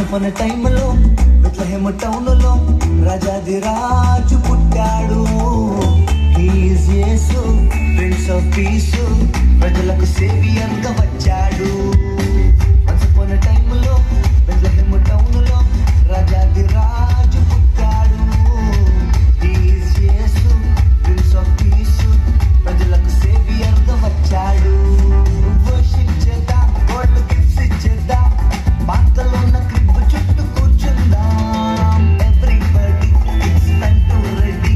అనుకున్న టైంలో బెత్లెహేము టౌన్లో రాజాది రాజు పుట్టాడు. He is Yesu, prince of piece, ప్రజలకు సేవియర్గా వచ్చాడు. అనుకున్న టైంలో బెత్లెహేము టౌన్లో రాజాది రాజు పుట్టాడు. He is Yesu, prince of piece, ప్రజలకు సేవియర్గా వచ్చాడు. వర్షిప్ చేద్దాం, గోల్డ్ గిఫ్ట్స్ ఇచ్చేద్దాం, బాటలో ఉన్న క్రిబ్ చుట్టూ కూర్చుందాం. Everybody it's time to ready,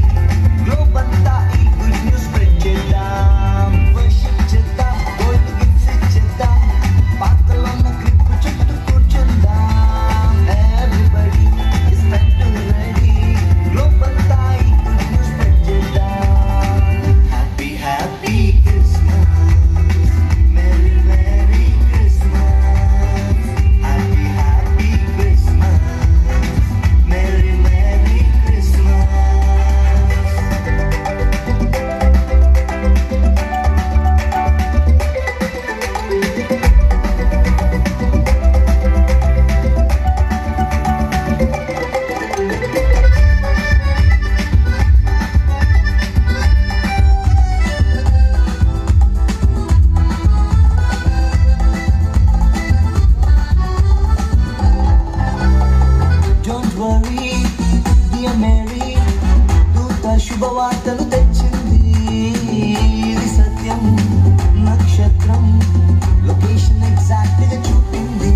globe అంతా ఈ గుడ్ న్యూస్ స్ప్రెడ్ చేద్దాం. వర్షిప్ చేద్దాం, గోల్డ్ గిఫ్ట్స్ ఇచ్చేద్దాం, బాటలో ఉన్న క్రిబ్ చుట్టూ కూర్చుందాం. Everybody it's time to ready, globe అంతా ఈ గుడ్ న్యూస్ స్ప్రెడ్ చేద్దాం. Happy happy Christmas, merry merry Christmas. Happy happy Christmas, merry merry Christmas. Don't worry, dear Mary, దూత శుభవార్తను తెచ్చింది. ఇది సత్యం నక్షత్రం, లొకేషన్ ఎగ్జాక్ట్ గా చూపింది.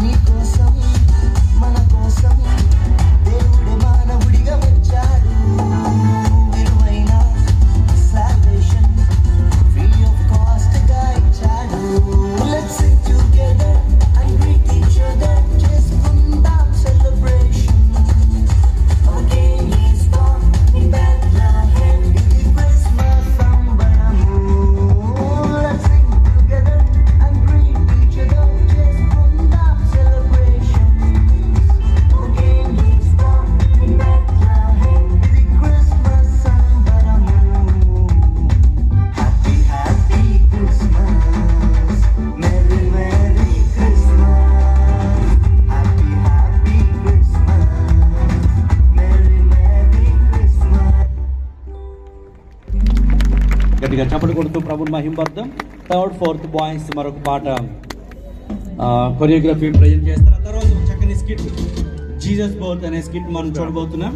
నీ కోసం మన కోసం దేవుడే మానవుడిగా వచ్చాడు. విలువైన salvation free of cost గా ఇచ్చాడు. Let's sing together and greet each other, చేసుకుందాం celebration. Our King is born in Bethlehem, ఇది Christmas సంబరము. Let's sing together and greet each other, చేసుకుందాం celebration. Our King is born in Bethlehem, ఇది Christmas సంబరము. Happy happy Christmas, Merry Merry Christmas. Happy happy Christmas, Merry Merry Christmas. గట్టిగా చప్పట్లు కొడుతూ ప్రభుని మహింపర్దాం. Third fourth boys మరొక పాట choreography present చేస్తారు. ఆ తర్వాత ఒక చక్కని స్కిట్ జీసస్ బర్త్ అనే స్కిట్ మనం చూడబోతున్నాం.